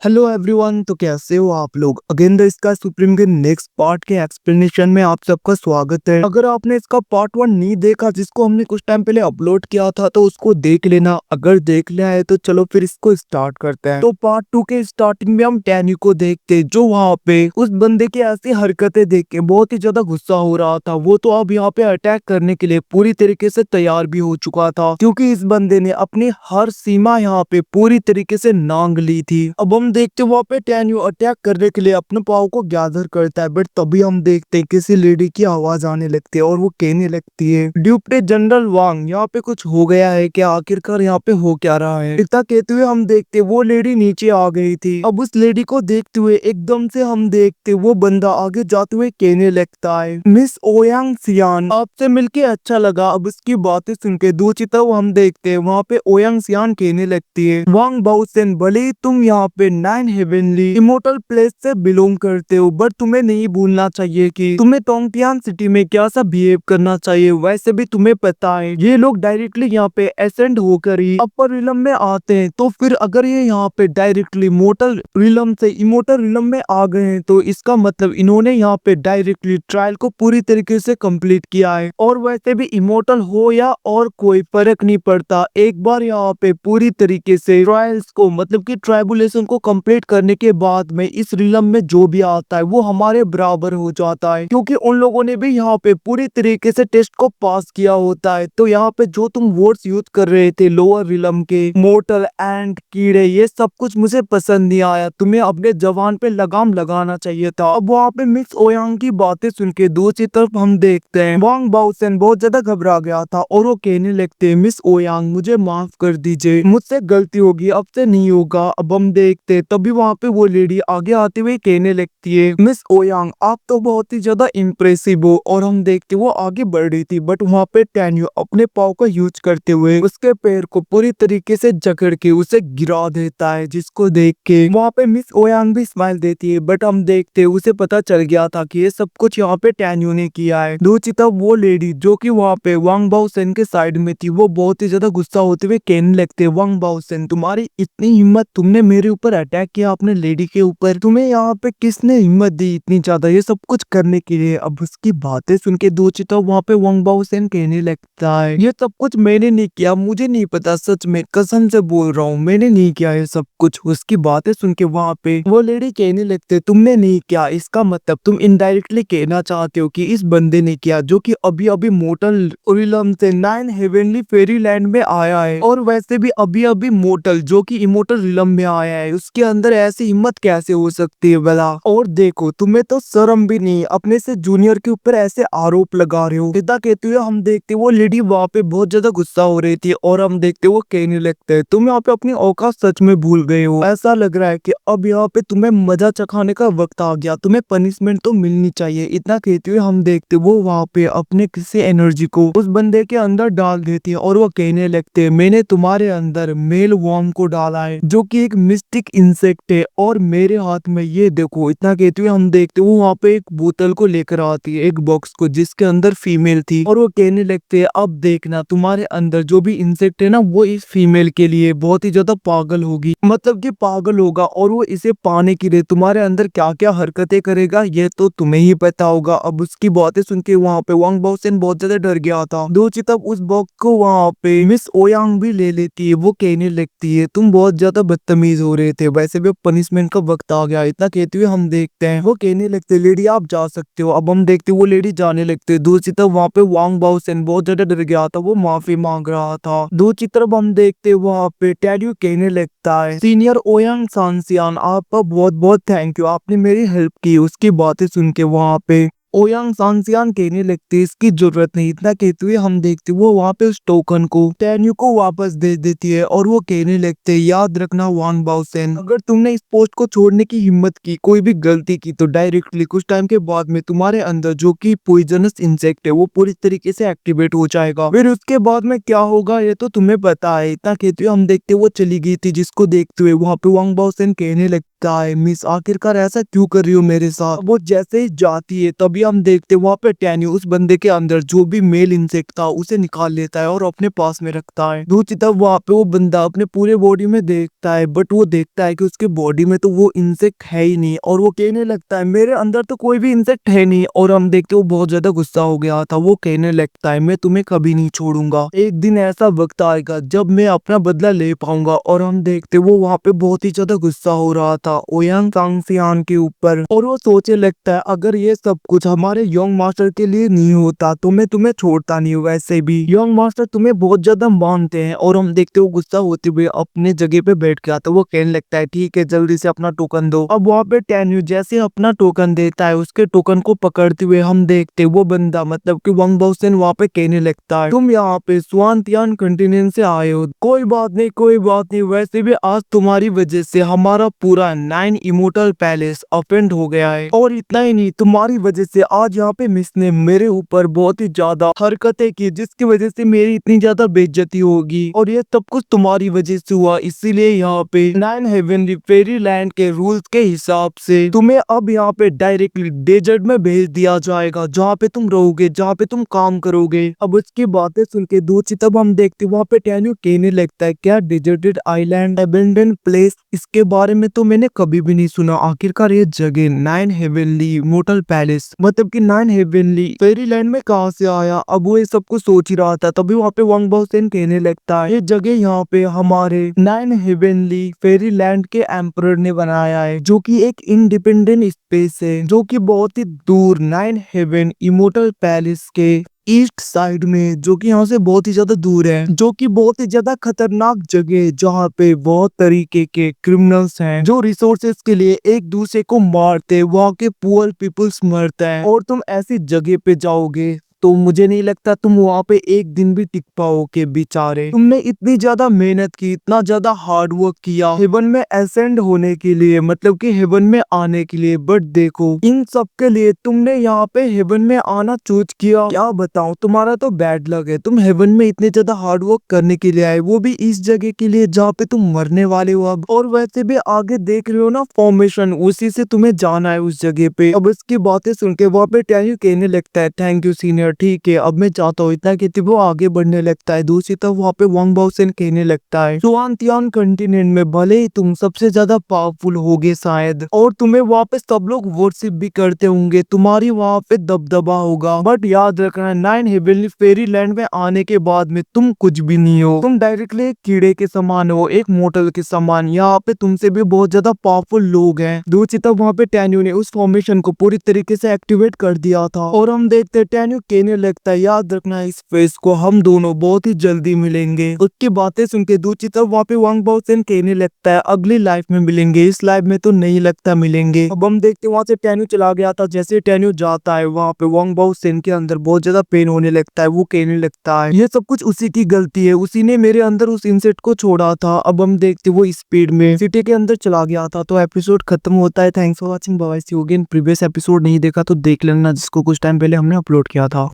Hello everyone. तो कैसे हो आप लोग। अगेन द इसका सुप्रीम के नेक्स्ट पार्ट के एक्सप्लेनेशन में आप सबका स्वागत है। अगर आपने इसका पार्ट 1 नहीं देखा जिसको हमने कुछ टाइम पहले अपलोड किया था तो उसको देख लेना। अगर देख लिया है तो चलो फिर इसको स्टार्ट करते हैं। तो पार्ट 2 के स्टार्टिंग में हम टैन्यू को देखते जो वहाँ पे उस बंदे की ऐसी हरकतें देख के बहुत ही ज्यादा गुस्सा हो रहा था। वो तो अब यहाँ पे अटैक करने के लिए पूरी तरीके से तैयार भी हो चुका था क्योंकि इस बंदे ने अपनी हर सीमा यहाँ पे पूरी तरीके से नांग ली थी। अब हम देखते वहाँ पे टैन्यू अटैक करने के लिए अपने पाव को गैदर करता है, बट तभी हम देखते हैं किसी लेडी की आवाज आने लगती है और वो कहने लगती है ड्यूप्टे जनरल वांग यहाँ पे कुछ हो गया है क्या, आखिरकार यहाँ पे हो क्या रहा है। इतना कहते हुए हम देखते वो लेडी नीचे आ गई थी। अब उस लेडी को देखते हुए एकदम से हम देखते वो बंदा आगे जाते हुए कहने लगता है मिस ओयांग सियान आपसे मिलके अच्छा लगा। अब उसकी बातें सुन के दूसरी तरफ हम देखते हैं वहाँ पे ओयांग सियान कहने लगती है वांग बाउसेन भले ही तुम यहाँ पे 9 हेवनली इमोर्टल प्लेस से बिलोंग करते हो बट तुम्हें नहीं भूलना चाहिए कि तुम्हें टोंगटियान सिटी में क्या सा बिहेव करना चाहिए। वैसे भी तुम्हें पता है ये लोग डायरेक्टली यहाँ पे एसेंड होकर ही अपर रिलम में आते हैं, तो फिर अगर ये यहाँ पे डायरेक्टली मोर्टल रिलम से इमोर्टल रिलम में आ गए हैं तो इसका मतलब इन्होंने यहाँ पे डायरेक्टली ट्रायल को पूरी तरीके से कंप्लीट किया है। और वैसे भी इमोर्टल हो या और कोई फर्क नहीं पड़ता, एक बार यहाँ पे पूरी तरीके से ट्रायल्स को मतलब कि ट्राइबुलेशन को कंप्लीट करने के बाद में इस रिलम में जो भी आता है वो हमारे बराबर हो जाता है क्योंकि उन लोगों ने भी यहाँ पे पूरी तरीके से टेस्ट को पास किया होता है। तो यहाँ पे जो तुम वर्ड्स यूज कर रहे थे लोअर रिलम के मोर्टल एंड कीड़े ये सब कुछ मुझे पसंद नहीं आया, तुम्हें अपने जवान पे लगाम लगाना चाहिए था। अब वहाँ पे मिस ओयांग की बातें सुन के दूसरी तरफ हम देखते हैं वांग बाउसेन बहुत ज्यादा घबरा गया था और वो कहने लगते हैं मिस ओयांग मुझे माफ कर दीजिए, मुझसे गलती होगी, अब से नहीं होगा। अब हम देखते तभी वहाँ पे वो लेडी आगे आते हुए कहने लगती है मिस ओयांग आप तो बहुत ही ज्यादा इम्प्रेसिव हो। और हम देखते वो आगे बढ़ रही थी बट वहाँ पे टैन्यू अपने पाव का यूज करते हुए उसके पैर को पूरी तरीके से जकड़ के उसे गिरा देता है, जिसको देख के वहाँ पे मिस ओयांग भी स्माइल देती है। बट हम देखते उसे पता चल गया था कि ये सब कुछ यहाँ पे टैन्यू ने किया है। दूसरी तरफ वो लेडी जो कि वहाँ पे वांग बाओसेन के साइड में थी वो बहुत ही ज्यादा गुस्सा होते हुए कहने लगते वांग बाओसेन तुम्हारी इतनी हिम्मत, तुमने मेरे ऊपर अटैक किया अपने लेडी के ऊपर, तुम्हें यहाँ पे किसने हिम्मत दी इतनी ज्यादा ये सब कुछ करने के लिए। अब उसकी बातें सुन के दूसरी तरफ वहाँ पे वांग बाओसेन कहने लगता है ये सब कुछ मैंने नहीं किया, मुझे नहीं पता, सच में कसम से बोल रहा हूँ मैंने नहीं किया ये सब कुछ। उसकी बातें सुन के वहाँ पे वो लेडी कहने लगते तुमने नहीं किया इसका मतलब तुम इनडायरेक्टली कहना चाहते हो कि इस बंदे ने किया जो कि अभी अभी मोर्टल रिलम से 9 हेवनली फेरी लैंड में आया है। और वैसे भी अभी अभी मोर्टल जो कि इमोर्टल रिलम में आया है उसके अंदर ऐसी हिम्मत कैसे हो सकती है भला। और देखो तुम्हें तो शर्म भी नहीं, अपने से जूनियर के ऊपर ऐसे आरोप लगा रहे हो। इतना कहते हुए हम देखते वो लेडी वहाँ पे बहुत ज्यादा गुस्सा हो रही थी और हम देखते वो कहने लगते हैं तुम यहाँ पे अपनी औकात सच में भूल गए हो, ऐसा लग रहा है कि अब यहाँ पे तुम्हें मजा चखाने का वक्त आ गया, तुम्हें पनिशमेंट तो मिलनी चाहिए। इतना कहते हुए हम देखते वो वहाँ पे अपने किसी एनर्जी को उस बंदे के अंदर डाल देती है और वो कहने लगते हैं मैंने तुम्हारे अंदर मेल वॉर्म को डाला है जो कि एक मिस्टिक इंसेक्ट है और मेरे हाथ में ये देखो। इतना कहते हुए हम देखते वो वहाँ पे एक बोतल को लेकर आती है, एक बॉक्स को जिसके अंदर फीमेल थी और वो कहने लगते हैं अब देखना तुम्हारे अंदर जो भी इंसेक्ट है ना वो इस फीमेल के लिए बहुत ही ज्यादा पागल होगी, मतलब कि पागल होगा और वो इसे पाने के लिए तुम्हारे अंदर क्या क्या हरकतें करेगा ये तो तुम्हें ही पता होगा। अब उसकी बातें सुन के वहाँ पे वांग बाओसेन बहुत ज्यादा डर गया था। दूसरी तरफ उस बॉक्स को वहाँ पे मिस ओयांग भी ले लेती है, वो कहने लगती है तुम बहुत ज्यादा बदतमीज हो रहे थे, वैसे भी पनिशमेंट का वक्त आ गया। इतना कहते हुए हम देखते हैं वो कहने लगते लेडी आप जा सकते हो। अब हम देखते वो लेडी जाने लगते। दूसरी तरफ वहाँ पे वांग बाओसेन बहुत ज्यादा डर गया था, वो माफी मांग रहा था। दूसरी तरफ हम देखते वहाँ पे टैन्यू कहने लगता है सीनियर ओयांग सांसियान आपका बहुत बहुत थैंक यू, आपने मेरी हेल्प की। उसकी बातें सुन के वहाँ पे ओयांग सांसियान कहने लगती इसकी जरूरत नहीं। इतना कहते हुए हम देखते वो वहाँ पे उस टोकन को टैन्यू को वापस दे देती है और वो कहने लगते याद रखना वांग बाओसेन अगर तुमने इस पोस्ट को छोड़ने की हिम्मत की, कोई भी गलती की तो डायरेक्टली कुछ टाइम के बाद में तुम्हारे अंदर जो कि पॉइजनस इंसेक्ट है वो पूरी तरीके से एक्टिवेट हो जाएगा, फिर उसके बाद में क्या होगा ये तो तुम्हें पता है। इतना कहते हुए हम देखते वो चली गई थी, जिसको देखते हुए वहाँ पे वांग बाओसेन कहने लगता है मिस आखिरकार ऐसा क्यों कर रही हो मेरे साथ। वो जैसे ही जाती है तभी तभी हम देखते वहाँ पे टैन्यू उस बंदे के अंदर जो भी मेल इंसेक्ट था उसे निकाल लेता है और अपने पास में रखता है। दूसरी तरफ वहाँ पे वो बंदा अपने पूरे बॉडी में देखता है, बट वो देखता है कि उसके बॉडी में तो वो इंसेक्ट है ही नहीं, और वो कहने लगता है मेरे अंदर तो कोई भी इंसेक्ट है नहीं। और हम देखते वो बहुत ज्यादा गुस्सा हो गया था, वो कहने लगता है मैं तुम्हें कभी नहीं छोड़ूंगा, एक दिन ऐसा वक्त आएगा जब मैं अपना बदला ले पाऊंगा। और हम देखते वो वहाँ पे बहुत ही ज्यादा गुस्सा हो रहा था ओयांग सांगसियान के ऊपर, और वो सोचने लगता है अगर ये सब कुछ हमारे यंग मास्टर के लिए नहीं होता तो मैं तुम्हें छोड़ता नहीं। वैसे भी यंग मास्टर तुम्हें बहुत ज्यादा मानते हैं। और हम देखते हो गुस्सा होते हुए अपने जगह पे बैठ गया तो वो कहने लगता है ठीक है जल्दी से अपना टोकन दो। अब वहाँ पे टैन्यू जैसे अपना टोकन देता है, उसके टोकन को पकड़ते हुए हम देखते वो बंदा मतलब कि वांग बाओसेन वहाँ पे कहने लगता है तुम यहाँ पे स्वानतियान कंटिनेंट से आए हो, कोई बात नहीं कोई बात नहीं, वैसे भी आज तुम्हारी वजह से हमारा पूरा 9 इमोर्टल पैलेस अफेंड हो गया है, और इतना ही नहीं तुम्हारी वजह से आज यहाँ पे मिस ने मेरे ऊपर बहुत ही ज्यादा हरकतें की जिसकी वजह से मेरी इतनी ज्यादा बेइज्जती होगी, और ये सब कुछ तुम्हारी वजह से हुआ। इसीलिए यहाँ पे 9 हेवनली फेरी लैंड के रूल्स के हिसाब से तुम्हें अब यहाँ पे डायरेक्टली डेजर्ट में भेज दिया जाएगा जहाँ पे तुम रहोगे, जहाँ पे तुम काम करोगे। अब उसकी बातें सुन के दूसरी तब हम देखते वहाँ पे टैन्यू कहने लगता है क्या डिजर्टेड आइलैंड अबेंडन प्लेस, इसके बारे में तो मैंने कभी भी नहीं सुना। आखिरकार ये जगह 9 हेवनली इमोर्टल पैलेस मतलब कि 9 हेवनली फेरी लैंड में कहाँ से आया। अब वो ये सब कुछ सोच ही रहा था तभी वहाँ पे वांग बाओसेन कहने लगता है ये जगह यहाँ पे हमारे 9 हेवनली फेरी लैंड के एम्परर ने बनाया है, जो कि एक इंडिपेंडेंट स्पेस है जो कि बहुत ही दूर 9 हेवन इमोर्टल पैलेस के ईस्ट साइड में, जो कि यहाँ से बहुत ही ज्यादा दूर है, जो कि बहुत ही ज्यादा खतरनाक जगह जहाँ पे बहुत तरीके के क्रिमिनल्स हैं जो रिसोर्सेज के लिए एक दूसरे को मारते, वहाँ के पुअर पीपल्स मरते हैं। और तुम ऐसी जगह पे जाओगे तो मुझे नहीं लगता तुम वहाँ पे एक दिन भी टिक पाओगे। बेचारे तुमने इतनी ज्यादा मेहनत की, इतना ज्यादा हार्ड वर्क किया हेवन में असेंड होने के लिए, मतलब कि हेवन में आने के लिए, बट देखो इन सब के लिए तुमने यहाँ पे हेवन में आना चूज किया। क्या बताऊं तुम्हारा तो बैड लक है, तुम हेवन में इतने ज्यादा हार्ड वर्क करने के लिए आए, वो भी इस जगह के लिए जहाँ पे तुम मरने वाले हो अब। और वैसे भी आगे देख रहे हो ना फॉर्मेशन, उसी से तुम्हें जाना है उस जगह पे। अब इसकी बातें सुन के वहाँ पे टैन्यू कहने लगता है थैंक यू सीनियर, ठीक है अब मैं चाहता हूँ, इतना कहते वो आगे बढ़ने लगता है। दूसरी तरफ वहाँ पे वांग बाओसेन कहने लगता है स्वानतियान कंटिनेंट में भले ही तुम सबसे ज्यादा पावरफुल होगे शायद, और तुम्हें वहाँ पे सब लोग वर्शिप भी करते होंगे, तुम्हारी वहाँ पे दबदबा होगा, बट याद रखना 9 हेवनली फेरी लैंड में आने के बाद में तुम कुछ भी नहीं हो, तुम डायरेक्टली एक कीड़े के समान हो, एक मोटल के समान। यहाँ पे तुमसे भी बहुत ज्यादा पावरफुल लोग हैं। दूसरी तरफ वहाँ पे टैन्यू ने उस फॉर्मेशन को पूरी तरीके से एक्टिवेट कर दिया था, और हम देखते टैन्यू कहने लगता है याद रखना इस फेस को हम दोनों बहुत ही जल्दी मिलेंगे। उसकी बातें सुन के दूसरी तरफ वहाँ पे वांग बाओसेन कहने लगता है अगली लाइफ में मिलेंगे, इस लाइफ में तो नहीं लगता मिलेंगे। अब हम देखते वहाँ से टैन्यू चला गया था, जैसे टैन्यू जाता है वहाँ पे वांग बाओसेन के अंदर बहुत ज्यादा पेन होने लगता है। वो कहने लगता है ये सब कुछ उसी की गलती है, उसी ने मेरे अंदर उस इंसेक्ट को छोड़ा था। अब हम देखते वो स्पीड में सिटी के अंदर चला गया था। तो एपिसोड खत्म होता है। Thanks for watching, bye see you again. Previous episode नहीं देखा तो देख लेना जिसको कुछ टाइम पहले हमने अपलोड किया था।